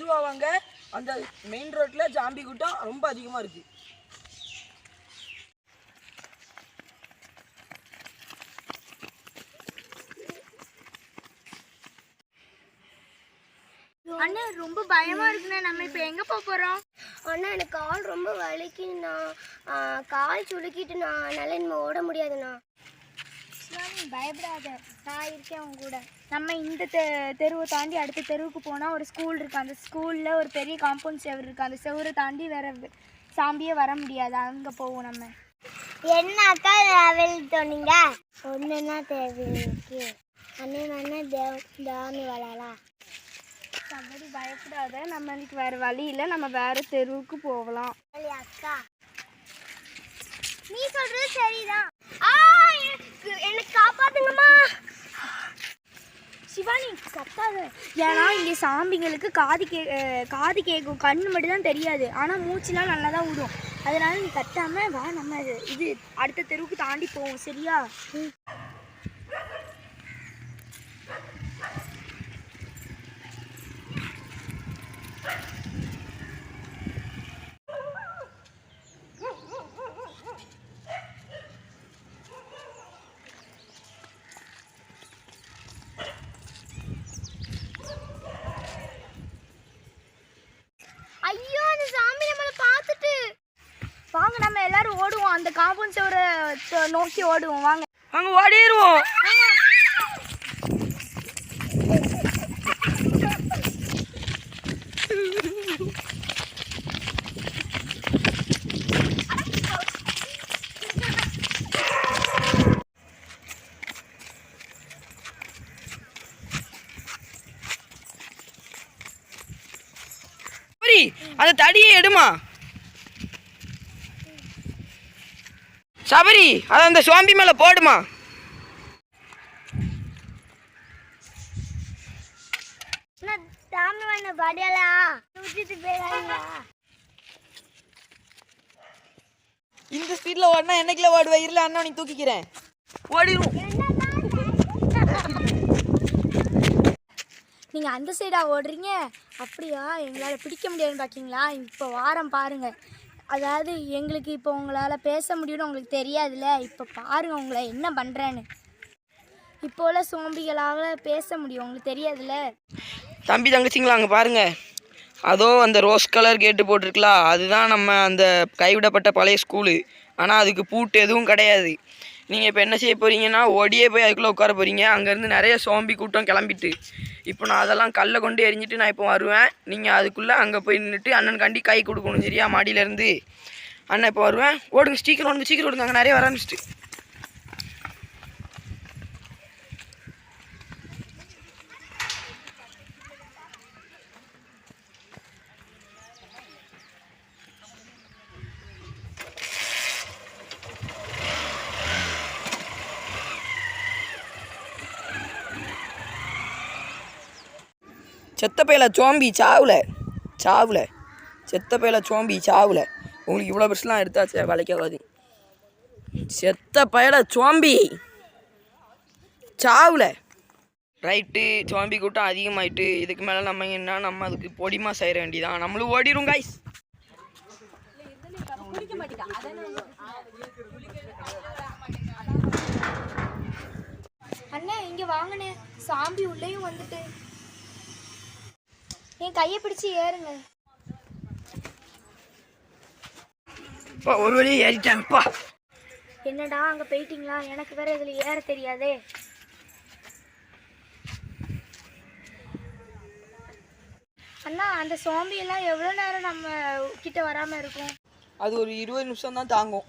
உருவாவாங்க. அந்த மெயின் ரோட்டில் ஜாம்பி கூட்டம் ரொம்ப அதிகமாக இருக்குது. அண்ணா ரொம்ப பயமா இருக்குண்ணே. நம்ம இப்போ எங்கே போக போகிறோம்? அண்ணா எனக்கு கால் ரொம்ப வலிக்குண்ணா. கால் சுளுக்கிட்டுண்ணா. அதனால இனிமேல் ஓட முடியாதுண்ணா. பயப்படாத, நான் இருக்கேன் அவங்க கூட. நம்ம இந்த தெருவை தாண்டி அடுத்த தெருவுக்கு போனால் ஒரு ஸ்கூல் இருக்குது. அந்த ஸ்கூலில் ஒரு பெரிய காம்பவுண்ட் செவர் இருக்குது. அந்த செவரை தாண்டி வேற சாம்பியே வர முடியாது. அங்கே போவோம் நம்ம. என்ன அக்கா லெவல் சொன்னீங்க? ஒன்றுன்னா தேவைக்கு அண்ணே தாமி வளரலாம். அப்படி பயப்படாத, நம்மளுக்கு வேறு வழி இல்லை. நம்ம வேறு தெருவுக்கு போகலாம். அக்கா நீ சொல்கிறது சரிதான். எனக்கு காப்பாத்துங்கம்மா. சிவானி கத்தாத. ஏன்னா இங்கே சாம்பிங்களுக்கு காது கேட்கும், கண்ணு மட்டும் தான் தெரியாது. ஆனால் மூச்சுலாம் நல்லா தான் விடும். அதனால நீ கத்தாமல் வா, நம்ம இது அடுத்த தெருவுக்கு தாண்டி போவோம். சரியா? ஐயோ, அந்த சாமி நம்மளை பார்த்துட்டு. வாங்க நம்ம எல்லாரும் ஓடுவோம். அந்த காம்பவுண்ட் செவரை நோக்கி ஓடுவோம். வாங்க வாங்க ஓடிடுவோம். அந்த தடியை எடுமா சபரி. அதை அந்த சோம்பி மேல போடுமா. இந்த ஸ்பீட்ல ஓடினா என்னைக்குல ஓடுவேன்? இருல அண்ணா நீ தூக்கிக்கிறேன். ஓடிடும். நீங்கள் அந்த சைடாக ஓடுறீங்க? அப்படியா? எங்களால் பிடிக்க முடியாதுன்னு பார்க்கிங்களா? இப்போ வாரம் பாருங்கள். அதாவது எங்களுக்கு இப்போ உங்களால் பேச முடியும்னு உங்களுக்கு தெரியாதுல்ல. இப்போ பாருங்கள் உங்களை என்ன பண்ணுறேன்னு. இப்போ உள்ள சோம்பிகளால் பேச முடியும், உங்களுக்கு தெரியாதுல்ல. தம்பி தங்கச்சிங்களா அங்கே பாருங்க, அதோ அந்த ரோஸ் கலர் கேட்டு போட்டிருக்கலாம். அதுதான் நம்ம அந்த கைவிடப்பட்ட பழைய ஸ்கூலு. ஆனால் அதுக்கு பூட்டு எதுவும் கிடையாது. நீங்கள் இப்போ என்ன செய்ய போகிறீங்கன்னா ஓடியே போய் அதுக்குள்ளே உட்கார போகிறீங்க. அங்கேருந்து நிறைய சோம்பி கூட்டம் கிளம்பிட்டு. இப்போ நான் அதெல்லாம் கல்லை கொண்டு எரிஞ்சிட்டு நான் இப்போ வருவேன். நீங்கள் அதுக்குள்ளே அங்கே போய் நின்றுட்டு அண்ணன் கண்டி கை கொடுக்கணும். சரியா? மாடியிலேருந்து அண்ணன் இப்போ வருவேன். ஓடுங்க, சீக்கிரம் ஓடுங்க, சீக்கிரம் ஓடுங்க. அங்கே நிறைய வர ஆரம்பிச்சிட்டு. செத்த பையில சோம்பி சாவுல செத்த பையில சோம்பி சாவுல. உங்களுக்கு இவ்வளோ பெருசுலாம் எடுத்தாச்சு வளைக்காது. செத்த பையில சோம்பி சாவுல. ரைட்டு, சோம்பி கூட்டம் அதிகமாயிட்டு. இதுக்கு மேலே நம்ம அதுக்கு பொடிமா செய்ய வேண்டியதான். நம்மளும் ஓடிடும் காய்ஸ். அண்ணே இங்கே வாங்கினே, சாம்பி உள்ளேயும் வந்துட்டு. என் கையை பிடிச்சி ஏறுங்க. ஒரு வழியே ஏறிட்டேன்ப்பா. என்னடா அங்கே போயிட்டீங்களா? எனக்கு வேற இதில் ஏற தெரியாதே. அண்ணா அந்த சோம்பியெல்லாம் எவ்வளோ நேரம் நம்ம கிட்ட வராமல் இருக்கும்? அது ஒரு 20 நிமிஷம் தான் தாங்கும்.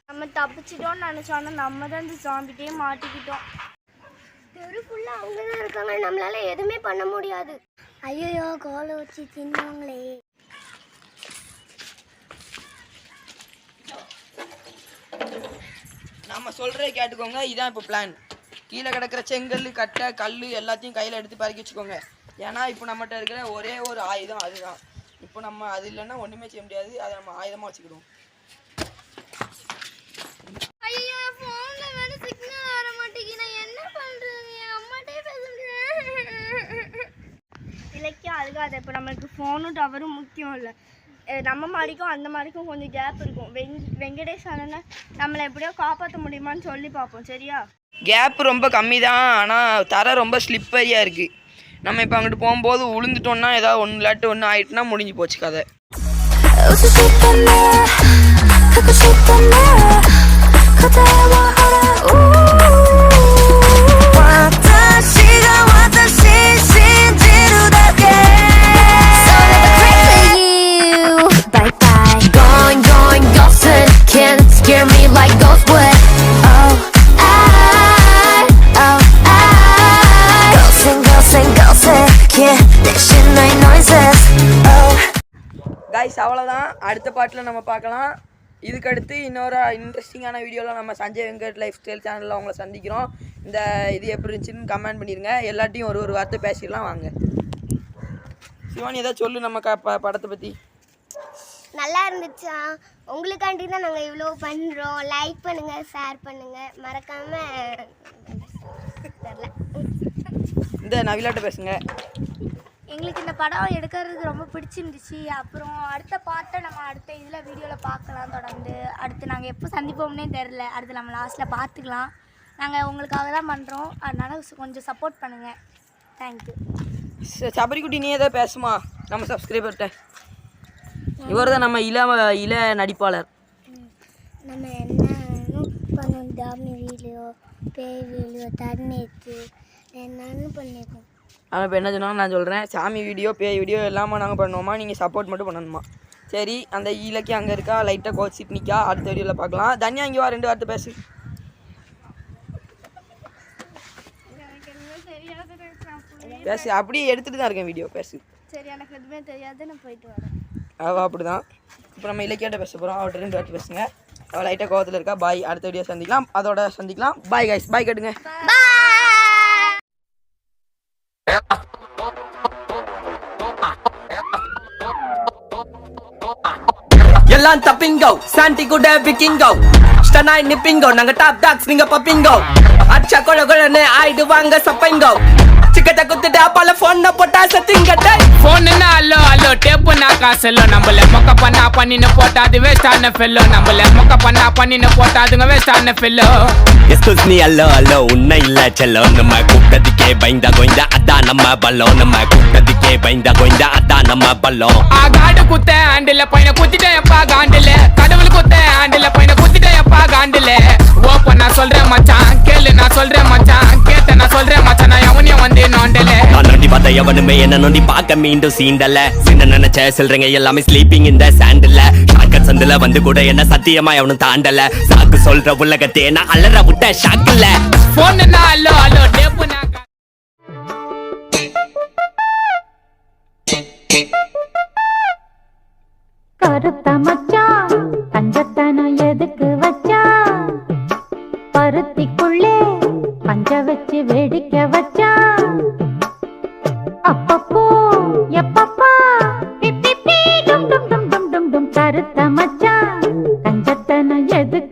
நம்ம தப்பிச்சிட்டோம்னு நினச்சோன்னா நம்ம தான் இந்த சாம்பிட்டே மாட்டிக்கிட்டோம். தெருக்குள்ள அவங்க தான் இருக்காங்க, நம்மளால எதுவுமே பண்ண முடியாது. ஐயோ, கோலை வச்சு தின்னுவாங்களே. நம்ம சொல்கிறே கேட்டுக்கோங்க. இதான் இப்போ பிளான். கீழே கிடக்கிற செங்கல், கட்டை, கல் எல்லாத்தையும் கையில் எடுத்து பறக்கி வச்சுக்கோங்க. ஏன்னா இப்போ நம்மகிட்ட இருக்கிற ஒரே ஒரு ஆயுதம் அதுதான். இப்போ நம்ம அது இல்லைன்னா ஒன்றுமே செய்ய முடியாது. அதை நம்ம ஆயுதமாக வச்சுக்கிடுவோம். அழுகாத. இப்போ நம்மளுக்கு ஃபோனும் டவரும் முக்கியம் இல்லை. நம்ம மாடிக்கும் அந்த மாடிக்கும் கொஞ்சம் கேப் இருக்கும். வெங்கடேஷ் அண்ணனை நம்மளை எப்படியோ காப்பாற்ற முடியுமான்னு சொல்லி பார்ப்போம். சரியா? கேப் ரொம்ப கம்மி தான், ஆனால் தரை ரொம்ப ஸ்லிப்பரியாக இருக்குது. நம்ம இப்போ அங்கிட்டு போகும்போது விழுந்துட்டோம்னா ஏதாவது ஒன்று இல்லாட்டி ஒன்று ஆயிட்டுனா முடிஞ்சு போச்சு கதை. கைஸ் அவ்வளோதான். அடுத்த பாட்டில் நம்ம பார்க்கலாம். இதுக்கடுத்து இன்னொரு இன்ட்ரெஸ்டிங்கான வீடியோவில் நம்ம சஞ்சய் வெங்கட் லைஃப் ஸ்டைல் சேனலில் அவங்கள சந்திக்கிறோம். இந்த இது எப்படி இருந்துச்சுன்னு கமெண்ட் பண்ணிடுங்க. எல்லாத்தையும் ஒரு வார்த்தை பேசிடலாம் வாங்க. சிவானி ஏதாவது சொல்லு நம்ம படத்தை பற்றி. நல்லா இருந்துச்சா? உங்களுக்காண்டி தான் நாங்கள் இவ்வளோ பண்ணுறோம். லைக் பண்ணுங்கள், ஷேர் பண்ணுங்கள், மறக்காமல் தெரில இந்த நவிலாட்ட பேசுங்க. எங்களுக்கு இந்த படம் எடுக்கிறது ரொம்ப பிடிச்சிருந்துச்சு. அப்புறம் அடுத்த பாட்டை நம்ம அடுத்த இதில் வீடியோவில் பார்க்கலாம் தொடர்ந்து. அடுத்து நாங்கள் எப்போ சந்திப்போம்னே தெரில. அடுத்து நம்ம லாஸ்ட்டில் பார்த்துக்கலாம். நாங்கள் உங்களுக்காக தான் பண்ணுறோம். அதனால் கொஞ்சம் சப்போர்ட் பண்ணுங்கள். தேங்க்யூ. சபரிக்குட்டி நீ ஏதாவது பேசுமா நம்ம சப்ஸ்கிரைபர்கிட்ட? இவர் தான் நம்ம இள நடிப்பாளர். நம்ம என்ன பண்ணோம்? டாமி வீடியோ, பேய் வீடியோ, தண்ணீத்து என்னன்னு பண்ணியிருக்கோம். ஆனால் இப்போ என்ன சொன்னாலும் நான் சொல்கிறேன். சாமி வீடியோ, பேய் வீடியோ எல்லாமே நாங்கள் பண்ணுவோமா, நீங்கள் சப்போர்ட் மட்டும் பண்ணணுமா? சரி, அந்த இலக்கி அங்கே இருக்கா, லைட்டாக கோச்சிட்டு நிற்கா. அடுத்த வீடியோவில் பார்க்கலாம். தனியாக இங்கே வா, 2 வார்த்தை பேசு. பேசு, அப்படியே எடுத்துகிட்டு தான் இருக்கேன் வீடியோ. பேசு. சரி, எனக்கு எதுவுமே தெரியாது, நான் போயிட்டு வரேன். அவள் அப்படி தான். இப்போ நம்ம இலக்கியாட்ட பேச போகிறோம். அவர்கிட்ட 2 வார்த்தை பேசுங்க. அவள் லைட்டாக கோவத்தில் இருக்கா. பாய். அடுத்த வீடியோ சந்திக்கலாம். அதோட சந்திக்கலாம். Bye guys. பாய் கட்டுங்க. எல்லாம் தப்பிங்கோ சாண்டி கூட விக்கிங்கோ ஸ்டனாய் நிப்பிங்கோ நாங்க டாப் டாக்ஸ் நீங்க பப்பிங்கோ அச்சா கொழ கொழனே ஆயிடுவாங்க சப்பைங்கோ சிக்கட்ட குத்துட்டு அப்பால போன் போட்டா சத்திங்க டேய் போன் அல்லோ அல்லோ டேப் na காசல்லோ நம்மள மொக்க பண்ணா பண்ணின போட்டா அது வேஸ்டான ஃபெல்லோ நம்மள மொக்க பண்ணா பண்ணின போட்டா அதுங்க வேஸ்டான ஃபெல்லோ எஸ்கூஸ் மீ அல்லோ அல்லோ உன்னை இல்ல செல்லோ நம்ம கூட்டத்துக்கே பயந்தா கோயிந்தா அதான் நம்ம பல்லோ நம்ம கூட்டத்துக்கே பயந்தா கோயிந்தா அதான் நம்ம பல்லோ காடு குத்த ஆண்டில பையனை குத்திட்டேன் எப்பா காண்டில கடவுள் குத்த ஆண்டில பையனை குத்திட்டேன் எப்பா காண்டில ஓப்பன் நான் சொல்றேன் மச்சான் கேளு நான் சொல்றேன் மச்சான் கேட்ட நான் சொல்றேன் மச்சான் நான் எவனையும் வந்து நோண்டல நான் நோண்டி பார்த்த எவனுமே என்ன நோண்டி பார்க்க மீண்டும் சீண்டல சின்ன நினைச்ச சொல்றீங்க எல்லாமே ஸ்லீப்பிங் இந்த சாண்டில் ஷாக்கர் சந்தில வந்து கூட என்ன சத்தியமா எவனும் தாண்டல சாக்கு சொல்ற உலகத்தே நான் அலற விட்ட ஷாக்கில்ல போன் அல்லோ அல்லோ டேப் na கருத்த மச்சான் கஞ்சத்தனம் எதுக்கு வச்சா பருத்திக்குள்ளே பஞ்ச வச்சு வேடிக்கை வச்சா அப்பப்போ எப்பப்பா பிப்பி டும் டும் டும் டும் டும் டும் கருத்த மச்சான் கஞ்சத்தனம் எதுக்கு